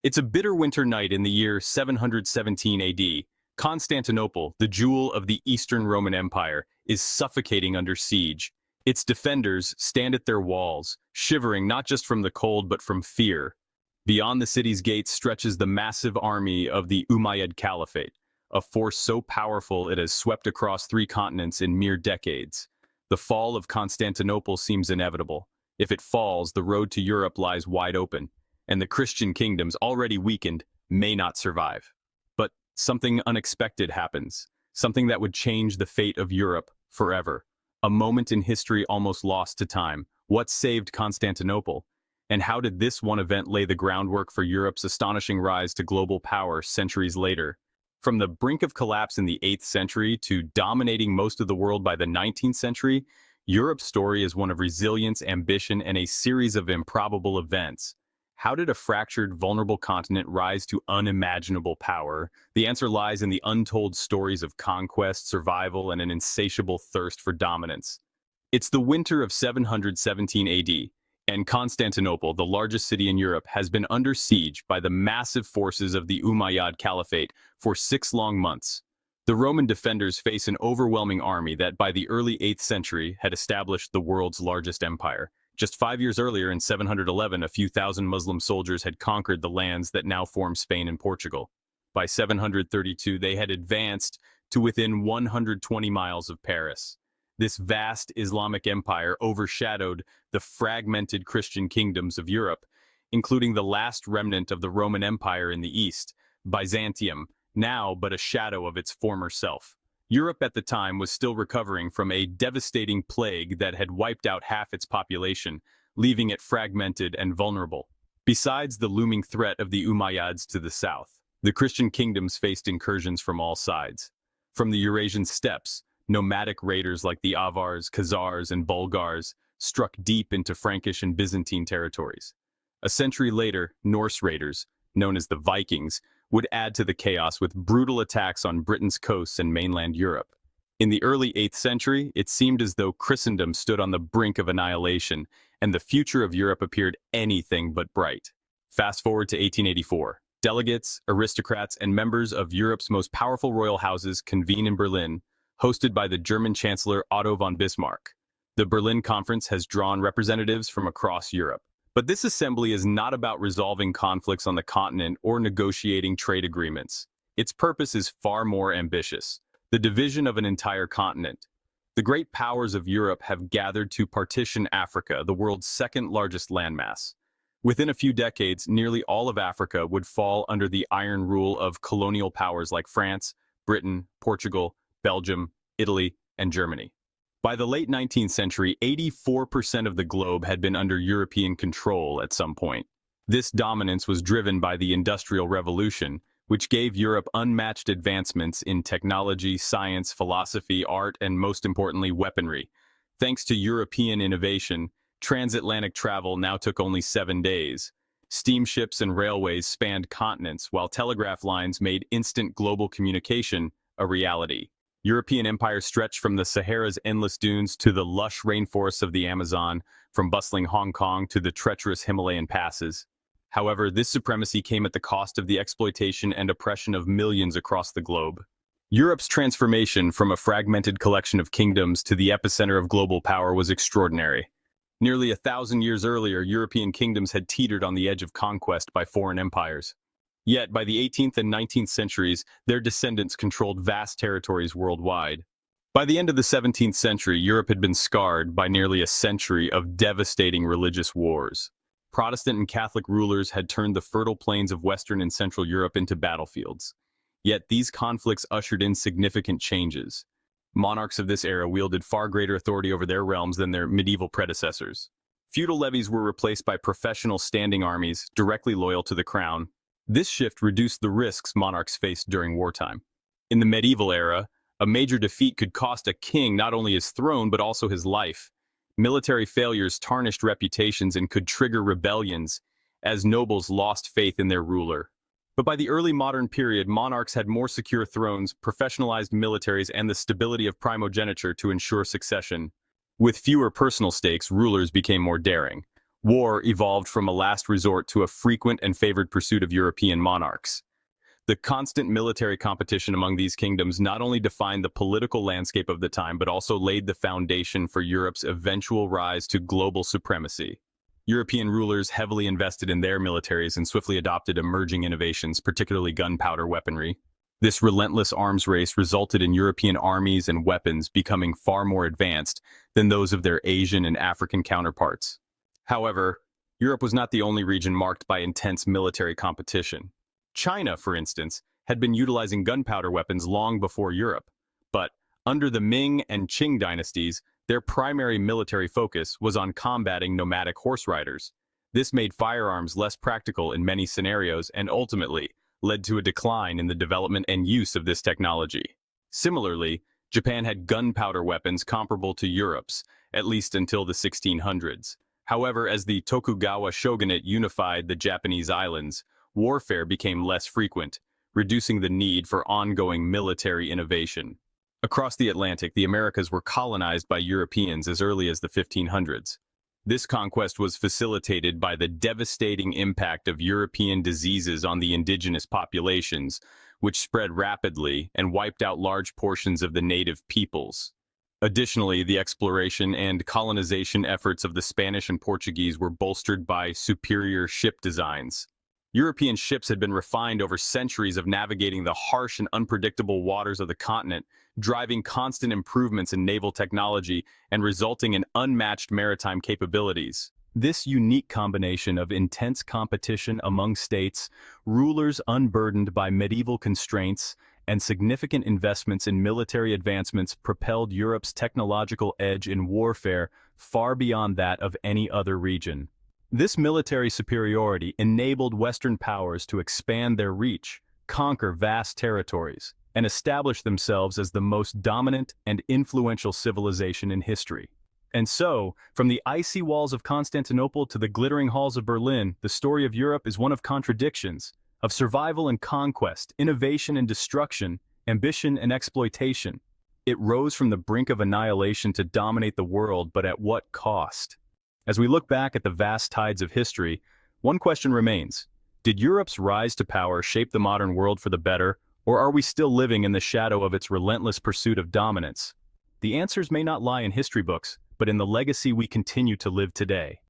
It's a bitter winter night in the year 717 AD. Constantinople, the jewel of the Eastern Roman Empire, is suffocating under siege. Its defenders stand at their walls, shivering not just from the cold but from fear. Beyond the city's gates stretches the massive army of the Umayyad Caliphate, a force so powerful it has swept across three continents in mere decades. The fall of Constantinople seems inevitable. If it falls, the road to Europe lies wide open, and the Christian kingdoms, already weakened, may not survive. But something unexpected happens, something that would change the fate of Europe forever. A moment in history almost lost to time. What saved Constantinople? And how did this one event lay the groundwork for Europe's astonishing rise to global power centuries later? From the brink of collapse in the 8th century to dominating most of the world by the 19th century, Europe's story is one of resilience, ambition, and a series of improbable events. How did a fractured, vulnerable continent rise to unimaginable power? The answer lies in the untold stories of conquest, survival, and an insatiable thirst for dominance. It's the winter of 717 AD, and Constantinople, the largest city in Europe, has been under siege by the massive forces of the Umayyad Caliphate for 6 long months. The Roman defenders face an overwhelming army that by the early 8th century had established the world's largest empire. Just 5 years earlier, in 711, a few thousand Muslim soldiers had conquered the lands that now form Spain and Portugal. By 732, they had advanced to within 120 miles of Paris. This vast Islamic empire overshadowed the fragmented Christian kingdoms of Europe, including the last remnant of the Roman Empire in the east, Byzantium, now but a shadow of its former self. Europe at the time was still recovering from a devastating plague that had wiped out half its population, leaving it fragmented and vulnerable. Besides the looming threat of the Umayyads to the south, the Christian kingdoms faced incursions from all sides. From the Eurasian steppes, nomadic raiders like the Avars, Khazars, and Bulgars struck deep into Frankish and Byzantine territories. A century later, Norse raiders, known as the Vikings, would add to the chaos with brutal attacks on Britain's coasts and mainland Europe. In the early 8th century, it seemed as though Christendom stood on the brink of annihilation, and the future of Europe appeared anything but bright. Fast forward to 1884. Delegates, aristocrats, and members of Europe's most powerful royal houses convene in Berlin, hosted by the German Chancellor Otto von Bismarck. The Berlin Conference has drawn representatives from across Europe. But this assembly is not about resolving conflicts on the continent or negotiating trade agreements. Its purpose is far more ambitious: the division of an entire continent. The great powers of Europe have gathered to partition Africa, the world's second largest landmass. Within a few decades, nearly all of Africa would fall under the iron rule of colonial powers like France, Britain, Portugal, Belgium, Italy, and Germany. By the late 19th century, 84% of the globe had been under European control at some point. This dominance was driven by the Industrial Revolution, which gave Europe unmatched advancements in technology, science, philosophy, art, and most importantly, weaponry. Thanks to European innovation, transatlantic travel now took only 7 days. Steamships and railways spanned continents, while telegraph lines made instant global communication a reality. European empires stretched from the Sahara's endless dunes to the lush rainforests of the Amazon, from bustling Hong Kong to the treacherous Himalayan passes. However, this supremacy came at the cost of the exploitation and oppression of millions across the globe. Europe's transformation from a fragmented collection of kingdoms to the epicenter of global power was extraordinary. Nearly 1,000 years earlier, European kingdoms had teetered on the edge of conquest by foreign empires. Yet, by the 18th and 19th centuries, their descendants controlled vast territories worldwide. By the end of the 17th century, Europe had been scarred by nearly a century of devastating religious wars. Protestant and Catholic rulers had turned the fertile plains of Western and Central Europe into battlefields. Yet these conflicts ushered in significant changes. Monarchs of this era wielded far greater authority over their realms than their medieval predecessors. Feudal levies were replaced by professional standing armies directly loyal to the crown. This shift reduced the risks monarchs faced during wartime. In the medieval era, a major defeat could cost a king not only his throne but also his life. Military failures tarnished reputations and could trigger rebellions, as nobles lost faith in their ruler. But by the early modern period, monarchs had more secure thrones, professionalized militaries, and the stability of primogeniture to ensure succession. With fewer personal stakes, rulers became more daring. War evolved from a last resort to a frequent and favored pursuit of European monarchs. The constant military competition among these kingdoms not only defined the political landscape of the time, but also laid the foundation for Europe's eventual rise to global supremacy. European rulers heavily invested in their militaries and swiftly adopted emerging innovations, particularly gunpowder weaponry. This relentless arms race resulted in European armies and weapons becoming far more advanced than those of their Asian and African counterparts. However, Europe was not the only region marked by intense military competition. China, for instance, had been utilizing gunpowder weapons long before Europe, but under the Ming and Qing dynasties, their primary military focus was on combating nomadic horse riders. This made firearms less practical in many scenarios and ultimately led to a decline in the development and use of this technology. Similarly, Japan had gunpowder weapons comparable to Europe's, at least until the 1600s. However, as the Tokugawa shogunate unified the Japanese islands, warfare became less frequent, reducing the need for ongoing military innovation. Across the Atlantic, the Americas were colonized by Europeans as early as the 1500s. This conquest was facilitated by the devastating impact of European diseases on the indigenous populations, which spread rapidly and wiped out large portions of the native peoples. Additionally, the exploration and colonization efforts of the Spanish and Portuguese were bolstered by superior ship designs. European ships had been refined over centuries of navigating the harsh and unpredictable waters of the continent, driving constant improvements in naval technology and resulting in unmatched maritime capabilities. This unique combination of intense competition among states, rulers unburdened by medieval constraints, and significant investments in military advancements propelled Europe's technological edge in warfare far beyond that of any other region. This military superiority enabled Western powers to expand their reach, conquer vast territories, and establish themselves as the most dominant and influential civilization in history. And so, from the icy walls of Constantinople to the glittering halls of Berlin, the story of Europe is one of contradictions, of survival and conquest, innovation and destruction, ambition and exploitation. It rose from the brink of annihilation to dominate the world, but at what cost? As we look back at the vast tides of history, one question remains. Did Europe's rise to power shape the modern world for the better, or are we still living in the shadow of its relentless pursuit of dominance? The answers may not lie in history books, but in the legacy we continue to live today.